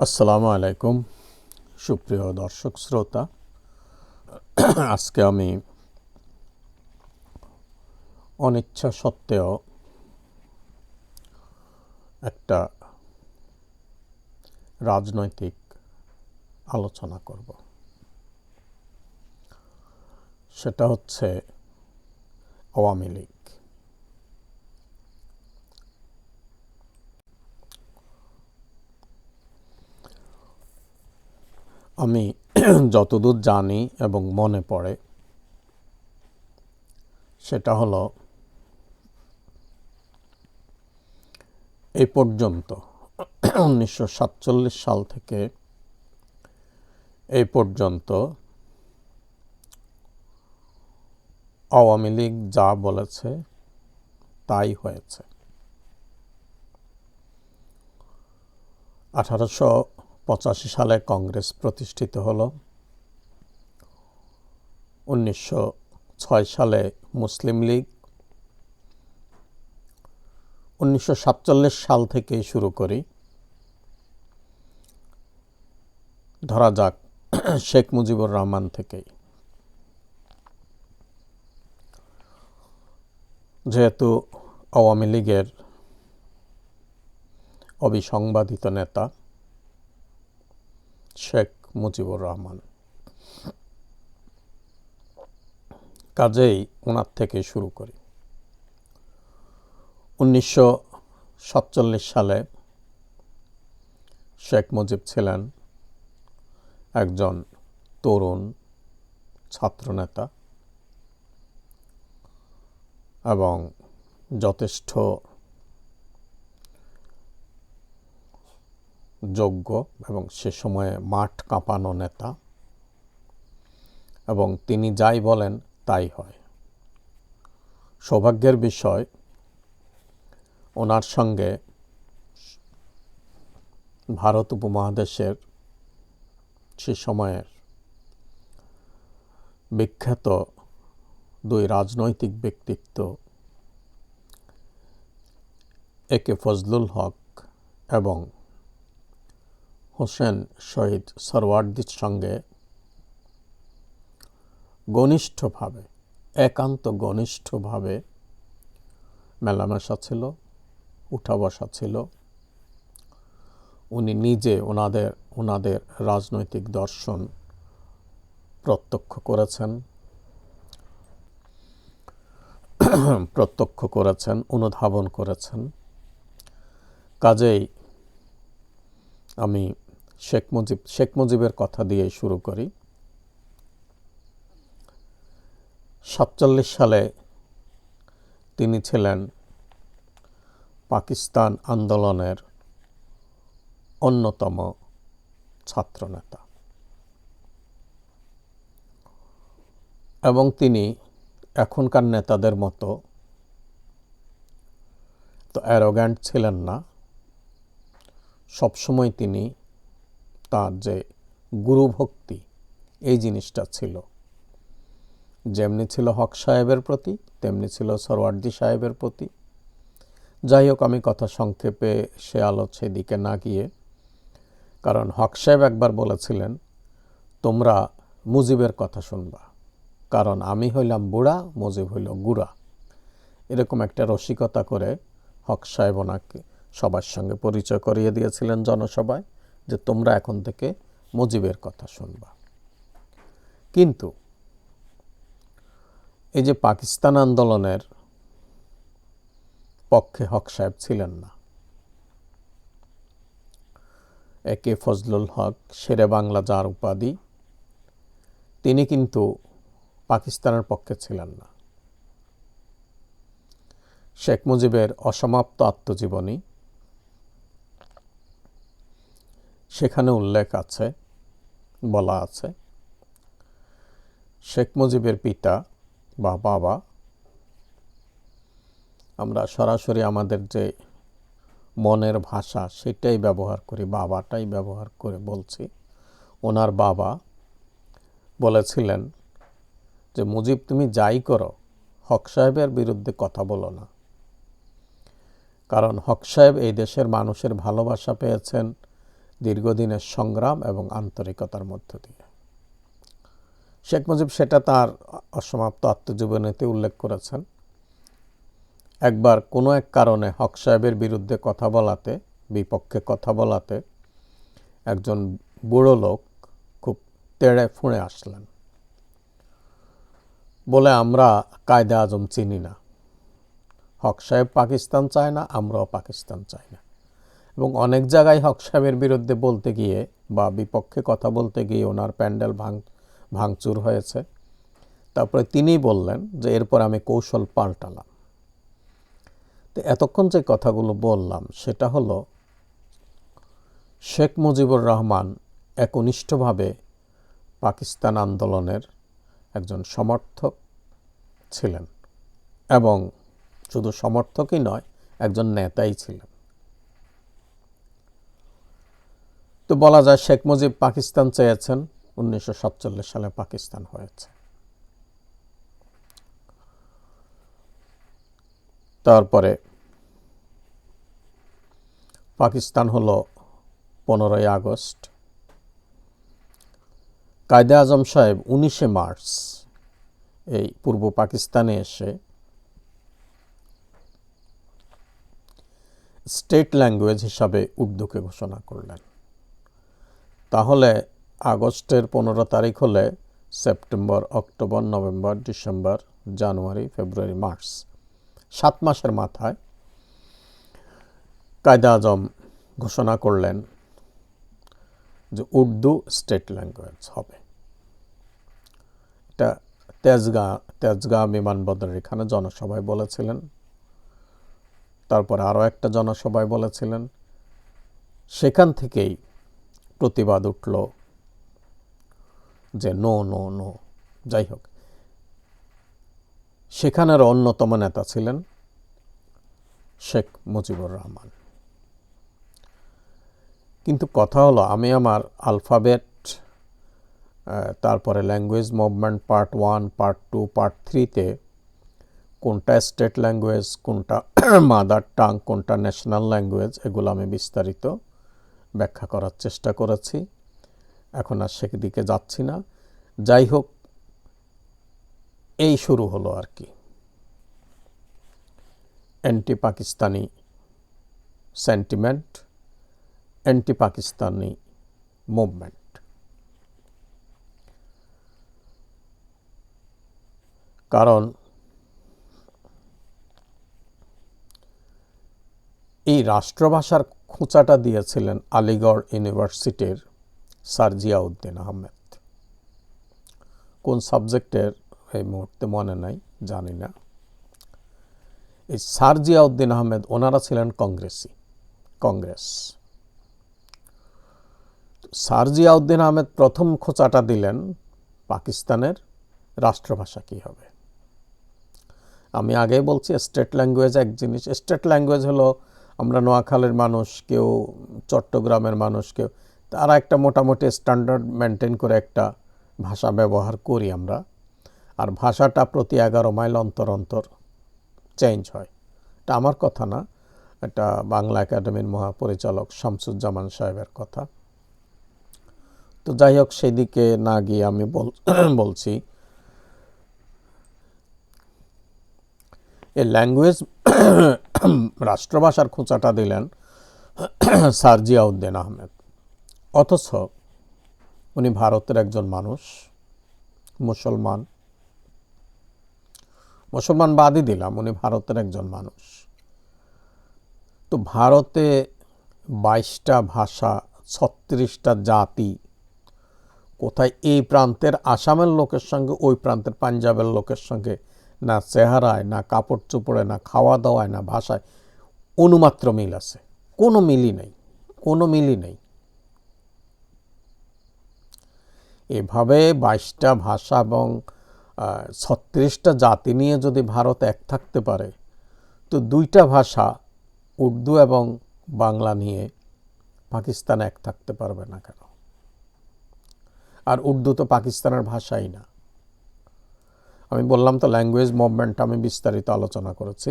আসসালামু আলাইকুম সুপ্রিয় দর্শক শ্রোতা। আজকে আমি অনিচ্ছা সত্ত্বেও একটা রাজনৈতিক আলোচনা করব। সেটা হচ্ছে আওয়ামী লীগ। আমি যতদূর জানি এবং মনে পড়ে সেটা হলো এই পর্যন্ত 1947 সাল থেকে এই পর্যন্ত আওয়ামী লীগ যা বলেছে তাই হয়েছে। 1885 সালে কংগ্রেস প্রতিষ্ঠিত হলো। 1906 সালে মুসলিম লীগ। 1947 সাল থেকেই শুরু করি, ধরা যাক শেখ মুজিবুর রহমান থেকেই। যেহেতু আওয়ামী লীগের অবিসংবাদিত নেতা শেখ মুজিবুর রহমান, কাজেই ওনার থেকে শুরু করি। 1947 সালে শেখ মুজিব ছিলেন একজন তরুণ ছাত্রনেতা এবং যথেষ্ট যোগ্য এবং সে সময়ে মাঠ কাঁপানো নেতা, এবং তিনি যাই বলেন তাই হয়। সৌভাগ্যের বিষয়, ওনার সঙ্গে ভারত উপমহাদেশের সে সময়ের বিখ্যাত দুই রাজনৈতিক ব্যক্তিত্ব একে ফজলুল হক এবং হোসেন শহীদ সরওয়ার্দির সঙ্গে ঘনিষ্ঠভাবে, একান্ত ঘনিষ্ঠভাবে মেলামেশা ছিল, উঠা বসা ছিল। উনি নিজে ওনাদের রাজনৈতিক দর্শন প্রত্যক্ষ করেছেন, অনুধাবন করেছেন। কাজেই আমি শেখ মুজিবের কথা দিয়ে শুরু করি। 47 সালে তিনি ছিলেন পাকিস্তান আন্দোলনের অন্যতম ছাত্রনেতা এবং তিনি এখনকার নেতাদের মতো তো অ্যারোগ্যান্ট ছিলেন না। সবসময় তিনি তার যে গুরুভক্তি, এই জিনিসটা ছিল, যেমনি ছিল হক সাহেবের প্রতি তেমনি ছিল সরওয়ার্দি সাহেবের প্রতি। যাই হোক, আমি কথা সংক্ষেপে সেদিকে না গিয়ে, কারণ হক সাহেব একবার বলেছিলেন, তোমরা মুজিবের কথা শুনবা, কারণ আমি হইলাম বুড়া, মুজিব হইল গুড়া। এরকম একটা রসিকতা করে হক সাহেব ওনাকে সবার সঙ্গে পরিচয় করিয়ে দিয়েছিলেন জনসভায়, যে তোমরা এখন থেকে মুজিবের কথা শুনবা। কিন্তু এই যে পাকিস্তান আন্দোলনের পক্ষে হক সাহেব ছিলেন না। একে ফজলুল হক, শেরে বাংলা যার উপাধি, তিনি কিন্তু পাকিস্তানের পক্ষে ছিলেন না। শেখ মুজিবের অসমাপ্ত আত্মজীবনী, সেখানে উল্লেখ আছে, বলা আছে, শেখ মুজিবের পিতা বা বাবা, আমরা সরাসরি আমাদের যে মনের ভাষা সেটাই ব্যবহার করি, বাবাটাই ব্যবহার করে বলছি। ওনার বাবা বলেছিলেন যে মুজিব, তুমি যাই করো, হক সাহেবের বিরুদ্ধে কথা বলো না, কারণ হক সাহেব এই দেশের মানুষের ভালোবাসা পেয়েছেন দীর্ঘদিনের সংগ্রাম এবং আন্তরিকতার মধ্য দিয়ে। শেখ মুজিব সেটা তার অসমাপ্ত আত্মজীবনীতে উল্লেখ করেছেন। একবার কোনো এক কারণে হক সাহেবের বিরুদ্ধে কথা বলাতে, বিপক্ষে কথা বলাতে একজন বুড়ো লোক খুব তেড়ে ফুঁড়ে আসলেন, বলে আমরা কায়দে আজম চিনি না, হক সাহেব পাকিস্তান চায় না, আমরাও পাকিস্তান চাই না। এবং অনেক জায়গায় হক সাহেবের বিরুদ্ধে বলতে গিয়ে বা বিপক্ষে কথা বলতে গিয়ে ওনার প্যান্ডেল ভাঙচুর হয়েছে। তারপরে তিনিই বললেন যে এরপর আমি কৌশল পাল্টালাম। তো এতক্ষণ যে কথাগুলো বললাম সেটা হলো শেখ মুজিবুর রহমান একনিষ্ঠভাবে পাকিস্তান আন্দোলনের একজন সমর্থক ছিলেন, এবং শুধু সমর্থকই নয়, একজন নেতাই ছিলেন। তো বলা যায় শেখ মুজিব পাকিস্তান চেয়েছেন, 1947 সালে পাকিস্তান হয়েছে। তারপরে পাকিস্তান হলো 15ই আগস্ট। কায়দে আজম সাহেব 19শে মার্চ এই পূর্ব পাকিস্তানে এসে স্টেট ল্যাঙ্গুয়েজ হিসাবে উর্দুকে ঘোষণা করলেন। তাহলে আগস্টের 15 তারিখ হলে সেপ্টেম্বর, অক্টোবর, নভেম্বর, ডিসেম্বর, জানুয়ারি, ফেব্রুয়ারি, মার্চ, 7 মাসের মাথায় কায়দে আজম ঘোষণা করলেন যে উর্দু স্টেট ল্যাঙ্গুয়েজ হবে। এটা তেজগাঁ বিমানবন্দরের এখানে জনসভায় বলেছিলেন। তারপরে আরও একটা জনসভায় বলেছিলেন। সেখান থেকেই প্রতিবাদ উঠল যে নো নো নো। যাই হোক, সেখানের অন্যতম নেতা ছিলেন শেখ মুজিবুর রহমান। কিন্তু কথা হলো, আমি আমার আলফাবেট, তারপরে language movement part 1, part 2, part 3-তে কোনটা স্টেট ল্যাঙ্গুয়েজ, কোনটা মাদার টাং, কোনটা ন্যাশনাল ল্যাঙ্গুয়েজ, এগুলো আমি বিস্তারিত ব্যাখ্যা করার চেষ্টা করেছি। এখন আর সেদিকে যাচ্ছি না। যাই হোক, এই শুরু হলো আর কি anti Pakistani sentiment, anti Pakistani movement. কারণ এই রাষ্ট্রভাষার খোঁচাটা দিয়েছিলেন আলিগড় ইউনিভার্সিটির স্যার জিয়াউদ্দিন আহমেদ। কোন সাবজেক্টের এই মুহূর্তে মনে নাই, জানি না। এই স্যার জিয়াউদ্দিন আহমেদ ওনারা ছিলেন কংগ্রেস। স্যার জিয়াউদ্দিন আহমেদ প্রথম খোঁচাটা দিলেন পাকিস্তানের রাষ্ট্রভাষা কী হবে। আমি আগেই বলছি স্টেট ল্যাঙ্গুয়েজ এক জিনিস। স্টেট ল্যাঙ্গুয়েজ হলো আমরা নোয়াখালীর মানুষ, কেউ চট্টগ্রামের মানুষ, কেউ, তারা একটা মোটামুটি স্ট্যান্ডার্ড মেনটেন করে একটা ভাষা ব্যবহার করি আমরা। আর ভাষাটা প্রতি 11 মাইল অন্তর অন্তর চেঞ্জ হয়। এটা আমার কথা না, এটা বাংলা একাডেমির মহাপরিচালক শামসুজ্জামান সাহেবের কথা। তো যাই হোক, সেদিকে না গিয়ে আমি বলছি এই ল্যাঙ্গুয়েজ রাষ্ট্রভাষার খোঁচাটা দিলেন স্যার জিয়াউদ্দিন আহমেদ। অথচ উনি ভারতের একজন মানুষ, মুসলমান বাদই দিলাম, উনি ভারতের একজন মানুষ। তো ভারতে 22টা ভাষা, 36টা জাতি, কোথায় এই প্রান্তের আসামের লোকের সঙ্গে ওই প্রান্তের পাঞ্জাবের লোকের সঙ্গে না চেহারায়, না কাপড় চোপড়ে, না খাওয়া দাওয়ায়, না ভাষায় অনুমাত্র মিল আছে? কোনো মিলই নেই। এভাবে 22টা ভাষা এবং 36টা জাতি নিয়ে যদি ভারত এক থাকতে পারে, তো 2টা ভাষা উর্দু এবং বাংলা নিয়ে পাকিস্তান এক থাকতে পারবে না কেন? আর উর্দু তো পাকিস্তানের ভাষাই না। আমি বললাম তো ল্যাঙ্গুয়েজ মুভমেন্ট আমি বিস্তারিত আলোচনা করেছি।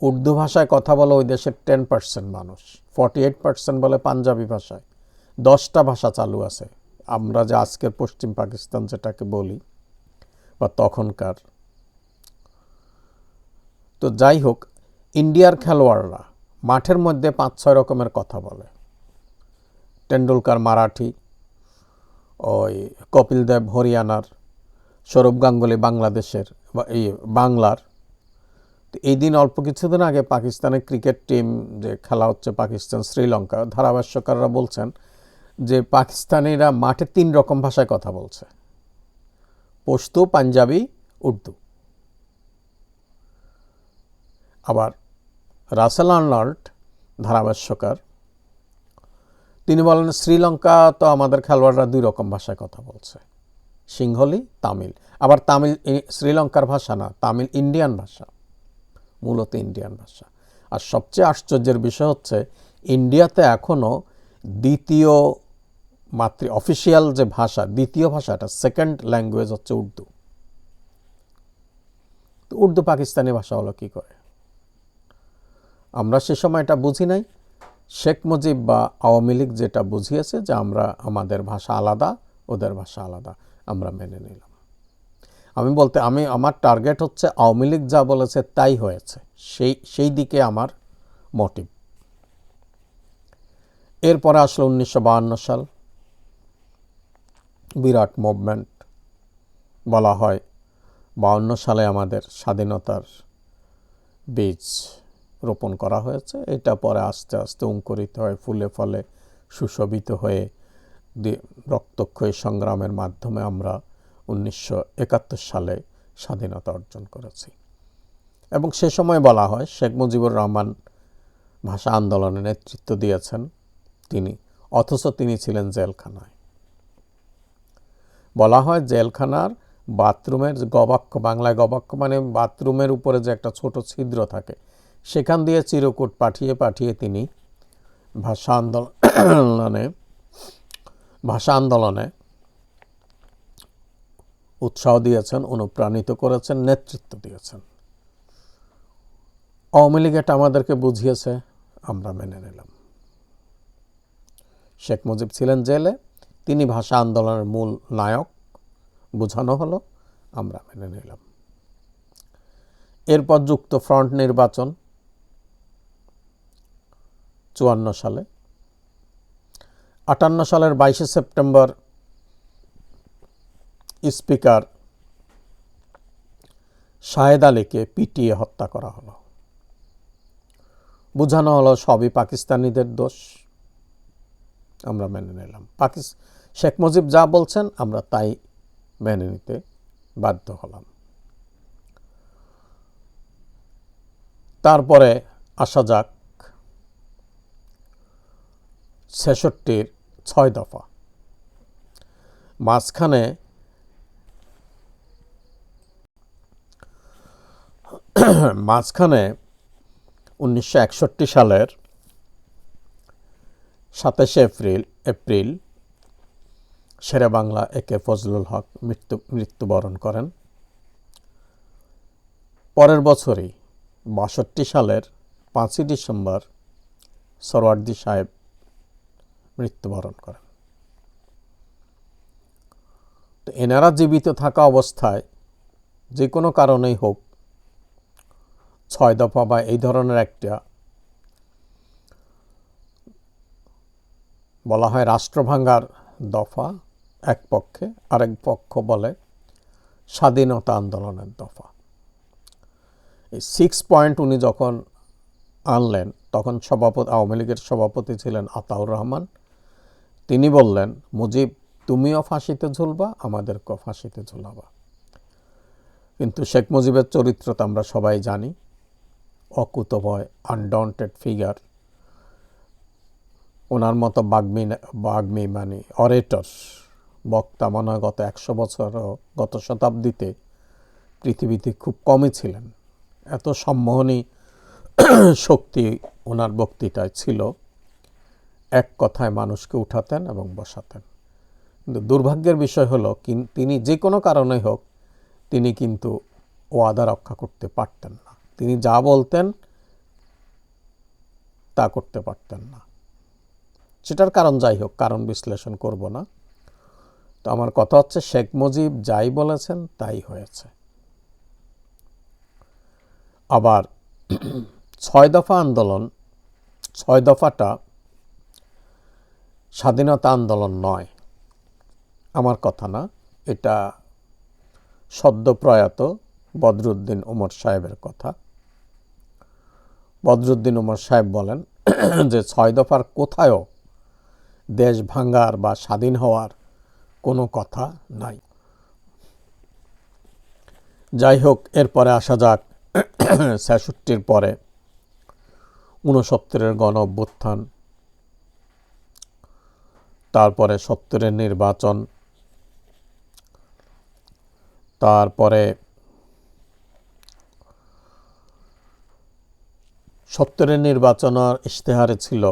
উর্দু ভাষায় কথা বলে ওই দেশের 10% মানুষ, 48% বলে পাঞ্জাবি ভাষায়, 10টা ভাষা চালু আছে। আমরা যে আজকের পশ্চিম পাকিস্তান যেটাকে বলি বা তখনকার। তো যাই হোক, ইন্ডিয়ার খেলোয়াড়রা মাঠের মধ্যে 5-6 রকমের কথা বলে। টেন্ডুলকার মারাঠি, ওই কপিল দেব হরিয়ানার, সৌরভ গাঙ্গুলি বাংলাদেশের, এই বাংলার। তো এই দিন অল্প কিছুদিন আগে পাকিস্তানের ক্রিকেট টিম যে খেলা হচ্ছে পাকিস্তান শ্রীলঙ্কা, ধারাভাষ্যকাররা বলছেন যে পাকিস্তানিরা মাঠে 3 রকম ভাষায় কথা বলছে, পশতু, পাঞ্জাবি, উর্দু। আবার রাসেল আর্নল্ড ধারাভাষ্যকার, তিনি বলেন শ্রীলঙ্কা তো আমাদের খেলোয়াড়রা 2 রকম ভাষায় কথা বলছে, সিংহলি, তামিল। আবার তামিল শ্রীলঙ্কার ভাষা না, তামিল ইন্ডিয়ান ভাষা, মূলত ইন্ডিয়ান ভাষা। আর সবচেয়ে আশ্চর্যের বিষয় হচ্ছে ইন্ডিয়াতে এখনও দ্বিতীয় অফিসিয়াল যে ভাষা, দ্বিতীয় ভাষাটা, সেকেন্ড ল্যাঙ্গুয়েজ হচ্ছে উর্দু। তো উর্দু পাকিস্তানি ভাষা হলো কী করে? আমরা সে সময় এটা বুঝি নাই। শেখ মুজিব বা আওয়ামী লীগ যেটা বুঝিয়েছে যে আমরা আমাদের ভাষা আলাদা, ওদের ভাষা আলাদা, আমরা মেনে নিলাম। আমার টার্গেট হচ্ছে আওয়ামী লীগ যা বলেছে তাই হয়েছে, সেই দিকে আমার মোটিভ। এরপরে আসলো 1952 সাল, বিরাট মুভমেন্ট। বলা হয় 52 সালে আমাদের স্বাধীনতার বীজ রোপণ করা হয়েছে। এটা পরে আস্তে আস্তে অঙ্কুরিত হয়ে ফুলে ফলে সুশোভিত হয়ে রক্তক্ষয়ী সংগ্রামের মাধ্যমে আমরা 1971 সালে স্বাধীনতা অর্জন করেছি। এবং সে সময় বলা হয় শেখ মুজিবুর রহমান ভাষা আন্দোলনে নেতৃত্ব দিয়েছেন তিনি, অথচ তিনি ছিলেন জেলখানায়। বলা হয় জেলখানার বাথরুমের গবাক্ষ, বাংলায় গবাক্ষ মানে বাথরুমের উপরে যে একটা ছোট ছিদ্র থাকে, সেখান দিয়ে চিরকুট পাঠিয়ে পাঠিয়ে তিনি ভাষা আন্দোলনে উৎসাহ দিয়েছেন, অনুপ্রাণিত করেছেন, নেতৃত্ব দিয়েছেন। আওয়ামী লীগ এটা আমাদেরকে বুঝিয়েছে, আমরা মেনে নিলাম। শেখ মুজিব ছিলেন জেলে, তিনি ভাষা আন্দোলনের মূল নায়ক, বোঝানো হলো, আমরা মেনে নিলাম। এরপর যুক্ত ফ্রন্ট নির্বাচন 54 সালে। 58 সালের 22 সেপ্টেম্বর স্পিকার শাহেদ আলীকে পিটিয়ে হত্যা করা হলো। বোঝানো হলো সবই পাকিস্তানিদের দোষ, আমরা মেনে নিলাম। শেখ মুজিব যা বলছেন আমরা তাই মেনে নিতে বাধ্য হলাম। তারপরে আসা যাক 66-র 6 দফা। মাঝখানে 1961 সালের 27 এপ্রিল শেরেবাংলা একে ফজলুল হক মৃত্যুবরণ করেন। পরের বছরই 62 সালের 5ই ডিসেম্বর সোহরাওয়ার্দী সাহেব মৃত্যুবরণ করেন। তো এনারা জীবিত থাকা অবস্থায় যে কোনো কারণেই হোক 6 দফা বা এই ধরনের একটা, বলা হয় রাষ্ট্রভাঙ্গার দফা এক পক্ষে, আরেক পক্ষ বলে স্বাধীনতা আন্দোলনের দফা। এই 6 পয়েন্ট উনি যখন আনলেন তখন আওয়ামী লীগের সভাপতি ছিলেন আতাউর রহমান। তিনি বললেন, মুজিব তুমিও ফাঁসিতে ঝুলবা, আমাদেরকেও ফাঁসিতে ঝুলাবা। কিন্তু শেখ মুজিবের চরিত্র তো আমরা সবাই জানি, অকুতভয়, আনডন্টেড ফিগার। ওনার মতো বাগ্মী মানে অরেটর, বক্তা মনে হয় গত 100 বছরও, গত শতাব্দীতে পৃথিবীতে খুব কমই ছিলেন। এত সম্মোহনী শক্তি ওনার বক্তৃতায় ছিল, এক কথায় মানুষকে উঠাতেন এবং বসাতেন। কিন্তু দুর্ভাগ্যের বিষয় হলো তিনি যে কোনো কারণেই হোক তিনি কিন্তু ওয়াদা রক্ষা করতে পারতেন না। তিনি যা বলতেন তা করতে পারতেন না। সেটার কারণ যাই হোক, কারণ বিশ্লেষণ করব না। তো আমার কথা হচ্ছে শেখ মুজিব যাই বলেছেন তাই হয়েছে। আবার 6 দফা আন্দোলন, 6 দফাটা স্বাধীনতা আন্দোলন নয়, আমার কথা না, এটা সদ্য প্রয়াত বদরুদ্দিন উমর সাহেবের কথা। বদরুদ্দিন উমর সাহেব বলেন যে 6 দফার কোথায়ও দেশ ভাঙ্গার বা স্বাধীন হওয়ার কোনো কথা নাই। যাই হোক, এরপরে আসা যাক ৬৬-র পরে ৬৯-এর গণ অভ্যুত্থান, তারপরে ৭০-এর নির্বাচন, তারপরে ৭০-এর নির্বাচনের ইশতেহারে ছিল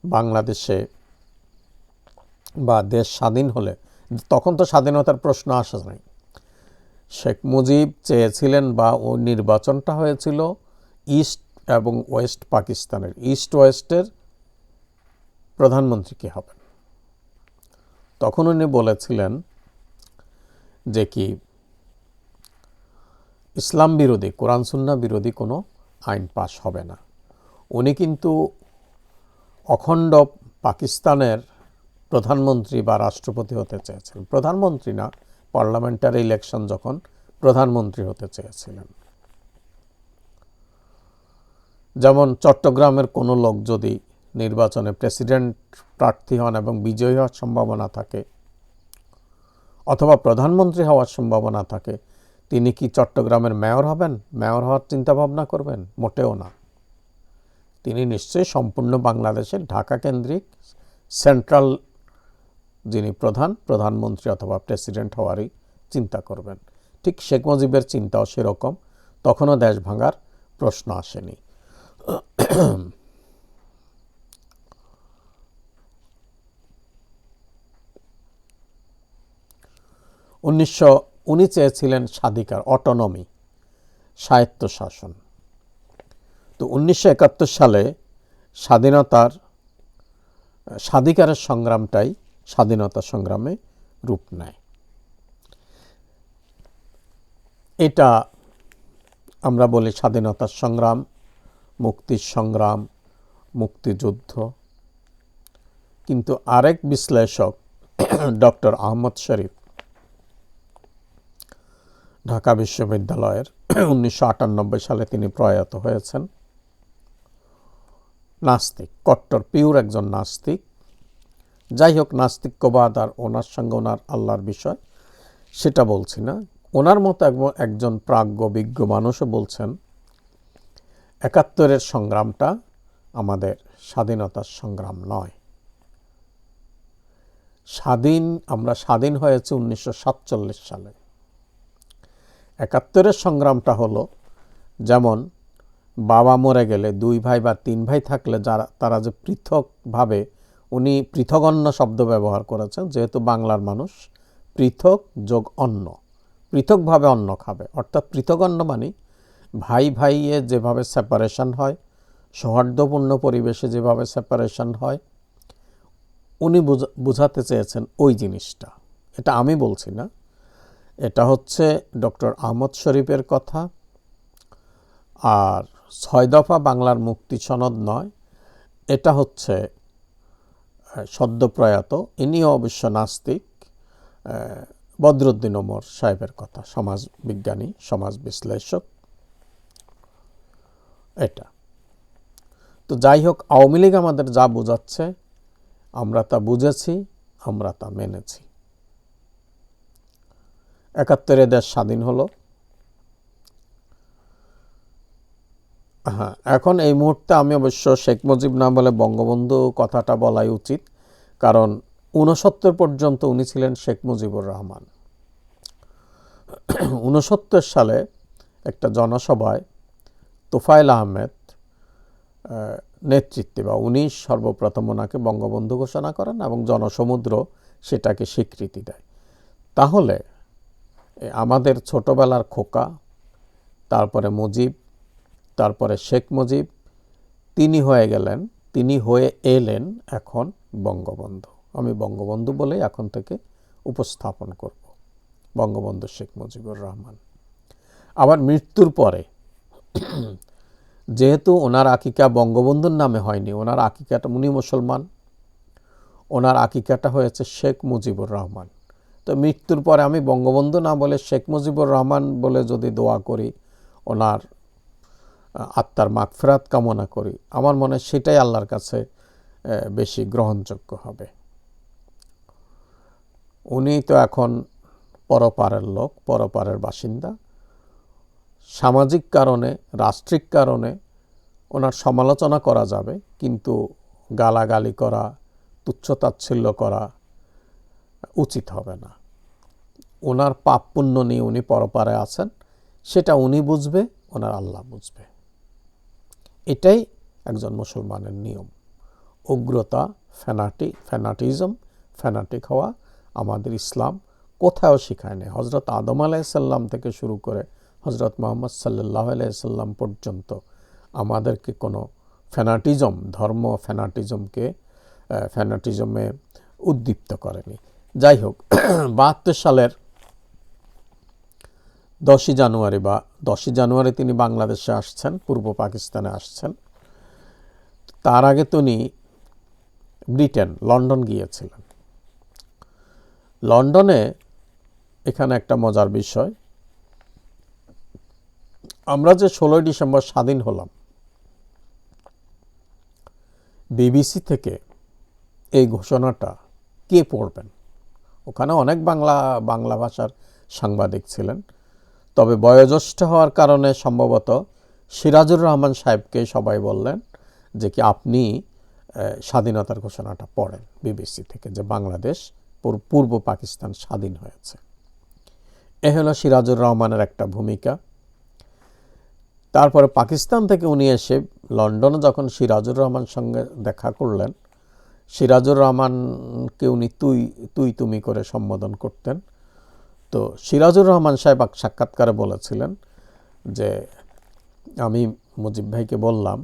বাংলাদেশে বা দেশ স্বাধীন হলে, তখন তো স্বাধীনতার প্রশ্ন আসে নাই, শেখ মুজিব চেয়েছিলেন বা ওই নির্বাচনটা হয়েছিল ইস্ট এবং ওয়েস্ট পাকিস্তানের, ইস্ট ওয়েস্টের প্রধানমন্ত্রী কে হবেন। তখন উনি বলেছিলেন যে কি ইসলাম বিরোধী, কোরআন সুন্নাহ বিরোধী কোনো আইন পাশ হবে না। উনি কিন্তু অখণ্ড পাকিস্তানের প্রধানমন্ত্রী বা রাষ্ট্রপতি হতে চেয়েছিলেন, প্রধানমন্ত্রী না, পার্লামেন্টারি ইলেকশন যখন প্রধানমন্ত্রী হতে চেয়েছিলেন। যেমন চট্টগ্রামের কোনো লোক যদি নির্বাচনে প্রেসিডেন্ট প্রার্থী হন এবং বিজয়ী হওয়ার সম্ভাবনা থাকে অথবা প্রধানমন্ত্রী হওয়ার সম্ভাবনা থাকে, তিনি কি চট্টগ্রামের মেয়র হবেন, মেয়র হওয়ার চিন্তাভাবনা করবেন? মোটেও না। তিনি নিশ্চয়ই সম্পূর্ণ বাংলাদেশের ঢাকা কেন্দ্রিক সেন্ট্রাল যিনি প্রধানমন্ত্রী অথবা প্রেসিডেন্ট হওয়ারই চিন্তা করবেন। ঠিক শেখ মুজিবের চিন্তাও সেরকম, তখনও দেশ ভাঙার প্রশ্ন আসেনি। উনি চেয়েছিলেন স্বাধিকার, অটোনমি, স্বায়ত্তশাসন। তো 1971 সালে স্বাধিকারের সংগ্রামটাই স্বাধীনতা সংগ্রামে রূপ নেয়। এটা আমরা বলি স্বাধীনতার সংগ্রাম, মুক্তির সংগ্রাম, মুক্তিযুদ্ধ। কিন্তু আরেক বিশ্লেষক ডক্টর আহমদ শরীফ, ঢাকা বিশ্ববিদ্যালয়ের 1998 সালে তিনি প্রয়াত হয়েছেন, নাস্তিক, কট্টর পিওর একজন নাস্তিক। যাই হোক, নাস্তিক্যবাদ আর ওনার সঙ্গে ওনার আল্লাহর বিষয় সেটা বলছি না। ওনার মতো একজন প্রাজ্ঞ বিজ্ঞ মানুষও বলছেন ৭১-এর সংগ্রামটা আমাদের স্বাধীনতার সংগ্রাম নয়। আমরা স্বাধীন হয়েছে 1947 সালে। ৭১-এর সংগ্রামটা হলো যেমন বাবা মরে গেলে 2 ভাই বা 3 ভাই থাকলে তারা যে পৃথকভাবে, উনি পৃথগন্য শব্দ ব্যবহার করেছেন, যেহেতু বাংলার মানুষ পৃথক যোগ অন্ন, পৃথকভাবে অন্ন খাবে, অর্থাৎ পৃথগন্য মানে ভাই ভাইয়ে যেভাবে সেপারেশন হয়, সৌহার্দ্যপূর্ণ পরিবেশে যেভাবে সেপারেশন হয়, উনি বুঝাতে চেয়েছেন ওই জিনিসটা। এটা আমি বলছি না, এটা হচ্ছে ডক্টর আহমদ শরীফের কথা। আর 6 দফা বাংলার মুক্তি সনদ নয়, এটা হচ্ছে সদ্যপ্রয়াত, ইনিও অবশ্য নাস্তিক, বদরুদ্দিন ওমর সাহেবের কথা, সমাজবিজ্ঞানী, সমাজ বিশ্লেষক। এটা তো যাই হোক, আওয়ামী লীগ আমাদের যা বোঝাচ্ছে আমরা তা বুঝেছি, আমরা তা মেনেছি। ৭১-এ দেশ স্বাধীন হলো। হ্যাঁ, এখন এই মুহূর্তে আমি অবশ্য শেখ মুজিব না বলে বঙ্গবন্ধু কথাটা বলাই উচিত, কারণ ৬৯ পর্যন্ত উনি ছিলেন শেখ মুজিবুর রহমান। ৬৯ সালে একটা জনসভায় তোফায়েল আহমেদ নেতৃত্বে বা উনি সর্বপ্রথম ওনাকে বঙ্গবন্ধু ঘোষণা করেন এবং জনসমুদ্র সেটাকে স্বীকৃতি দেয়। তাহলে আমাদের ছোটবেলার খোকা, তারপরে মুজিব, তারপরে শেখ মুজিব, তিনি হয়ে গেলেন তিনি হয়ে এলেন এখন বঙ্গবন্ধু। আমি বঙ্গবন্ধু বলেই এখন থেকে উপস্থাপন করব, বঙ্গবন্ধু শেখ মুজিবুর রহমান। আবার মৃত্যুর পরে যেহেতু ওনার আকিকা বঙ্গবন্ধুর নামে হয়নি, ওনার আকিকাটা, উনি মুসলমান, ওনার আকিকাটা হয়েছে শেখ মুজিবুর রহমান। তো মৃত্যুর পরে আমি বঙ্গবন্ধু না বলে শেখ মুজিবুর রহমান বলে যদি দোয়া করি, ওনার আত্মার মাগফিরাত কামনা করি, আমার মনে হয় সেটাই আল্লাহর কাছে বেশি গ্রহণযোগ্য হবে। উনি তো এখন পরপারের লোক, পরপারের বাসিন্দা। সামাজিক কারণে, রাষ্ট্রিক কারণে ওনার সমালোচনা করা যাবে, কিন্তু গালাগালি করা, তুচ্ছতাচ্ছিল্য করা উচিত হবে না। ওনার পাপ পুণ্য নিয়ে উনি পরপারে আছেন, সেটা উনি বুঝবে, ওনার আল্লাহ বুঝবে। এটাই একজন মুসলমানের নিয়ম। উগ্রতা, ফ্যানাটিক হওয়া আমাদের ইসলাম কোথাও শেখায় না। হজরত আদম আলাইসাল্লাম থেকে শুরু করে হজরত মুহাম্মদ সাল্লাল্লাহু আলাইহি সাল্লাম পর্যন্ত আমাদেরকে কোনো ধর্ম ফ্যানাটিজমে উদ্দীপ্ত করেনি। যাই হোক, ৭২ সালের 10ই জানুয়ারি তিনি বাংলাদেশে আসছেন, পূর্ব পাকিস্তানে আসছেন। তার আগে তিনি লন্ডন গিয়েছিলেন। লন্ডনে এখানে একটা মজার বিষয়, আমরা যে 16ই ডিসেম্বর স্বাধীন হলাম, বিবিসি থেকে এই ঘোষণাটা কে পড়বেন? ওখানে অনেক বাংলা ভাষার সাংবাদিক ছিলেন, তবে বয়োজ্যেষ্ঠ হওয়ার কারণে সম্ভবত সিরাজুর রহমান সাহেবকে সবাই বললেন যে কি আপনি স্বাধীনতার ঘোষণাটা পড়েন বিবিসি থেকে, যে বাংলাদেশ পূর্ব পাকিস্তান স্বাধীন হয়েছে। এ হলো সিরাজুর রহমানের একটা ভূমিকা। তারপরে পাকিস্তান থেকে উনি এসে লন্ডনে যখন সিরাজুর রহমান সঙ্গে দেখা করলেন, সিরাজুর রহমানকে উনি তুমি করে সম্বোধন করতেন। তো সিরাজুর রহমান সাহেব সাক্ষাৎকারে বলেছিলেন যে আমি মুজিব ভাইকে বললাম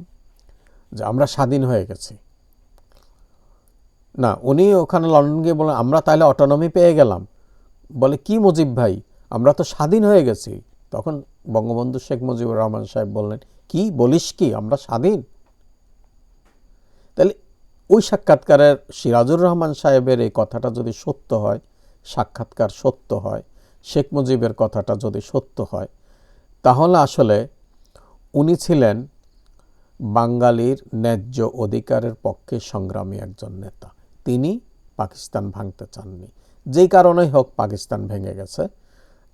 যে আমরা স্বাধীন হয়ে গেছি। না, উনি ওখানে লন্ডন গিয়ে বলেন আমরা তাহলে অটোনমি পেয়ে গেলাম। বলে কি মুজিব ভাই, আমরা তো স্বাধীন হয়ে গেছি। তখন বঙ্গবন্ধু শেখ মুজিবুর রহমান সাহেব বললেন, কি বলিস কি, আমরা স্বাধীন? তাহলে ওই সাক্ষাৎকারের সিরাজুর রহমান সাহেবের এই কথাটা যদি সত্য হয়, সাক্ষাৎকার সত্য হয়, শেখ মুজিবের কথাটা যদি সত্য হয়, তাহলে আসলে উনি ছিলেন বাঙালির ন্যায্য অধিকারের পক্ষে সংগ্রামী একজন নেতা। তিনি পাকিস্তান ভাঙতে চাননি। যেই কারণেই হোক পাকিস্তান ভেঙে গেছে।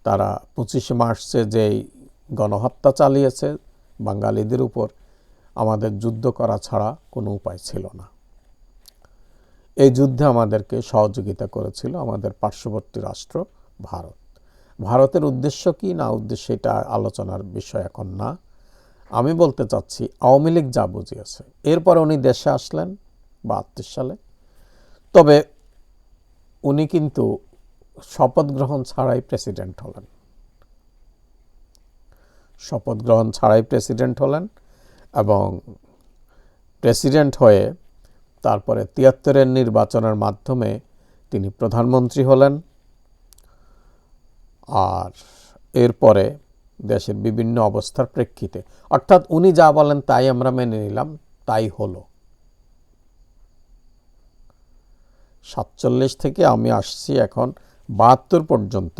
তারা 25শে মার্চে যেই গণহত্যা চালিয়েছে বাঙালিদের উপর, আমাদের যুদ্ধ করা ছাড়া কোনো উপায় ছিল না। এই যুদ্ধে আমাদেরকে সহযোগিতা করেছিল আমাদের পার্শ্ববর্তী রাষ্ট্র ভারত। ভারতের উদ্দেশ্য কি না উদ্দেশ্য এটা আলোচনার বিষয় এখন না। আমি বলতে চাচ্ছি আওয়ামী লীগ যা বুঝিয়েছে। এরপর উনি দেশে আসলেন ৭২ সালে। তবে উনি কিন্তু শপথ গ্রহণ ছাড়াই প্রেসিডেন্ট হলেন। এবং প্রেসিডেন্ট হয়ে তারপরে ৭৩-এর নির্বাচনের মাধ্যমে তিনি প্রধানমন্ত্রী হলেন। আর এরপরে দেশের বিভিন্ন অবস্থার প্রেক্ষিতে, অর্থাৎ উনি যা বলেন তাই আমরা মেনে নিলাম, তাই হলো। 47 থেকে আমি আসছি এখন 72 পর্যন্ত,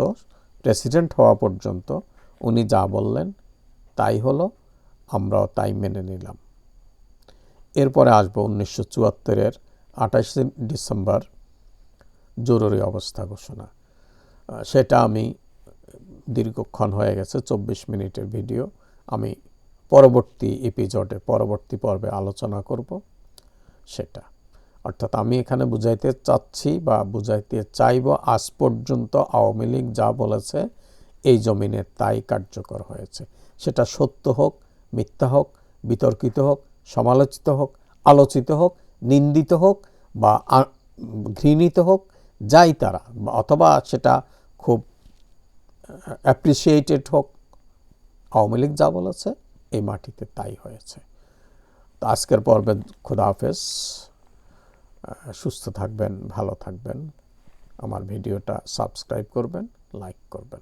প্রেসিডেন্ট হওয়া পর্যন্ত উনি যা বললেন তাই হলো, আমরাও তাই মেনে নিলাম। এরপরে আসবো 1974-এর 28শে ডিসেম্বর জরুরি অবস্থা ঘোষণা। সেটা আমি দীর্ঘক্ষণ হয়ে গেছে, 24 মিনিটের ভিডিও। আমি পরবর্তী পর্বে আলোচনা করব সেটা। অর্থাৎ আমি এখানে বুঝাইতে চাচ্ছি বা বুঝাইতে চাইব, আজ পর্যন্ত আওয়ামী লীগ যা বলেছে এই জমিনে তাই কার্যকর হয়েছে। সেটা সত্য হোক, মিথ্যা হোক, বিতর্কিত হোক, সমালোচিত হোক, আলোচিত হোক, নিন্দিত হোক বা ঘৃণিত হোক, যাই তারা, অথবা সেটা খুব অ্যাপ্রিসিয়েটেড হোক, আওয়ামী লীগ যা বলেছে এই মাটিতে তাই হয়েছে। তো আজকের পর্বে খোদা হাফেজ। সুস্থ থাকবেন, ভালো থাকবেন। আমার ভিডিওটা সাবস্ক্রাইব করবেন, লাইক করবেন।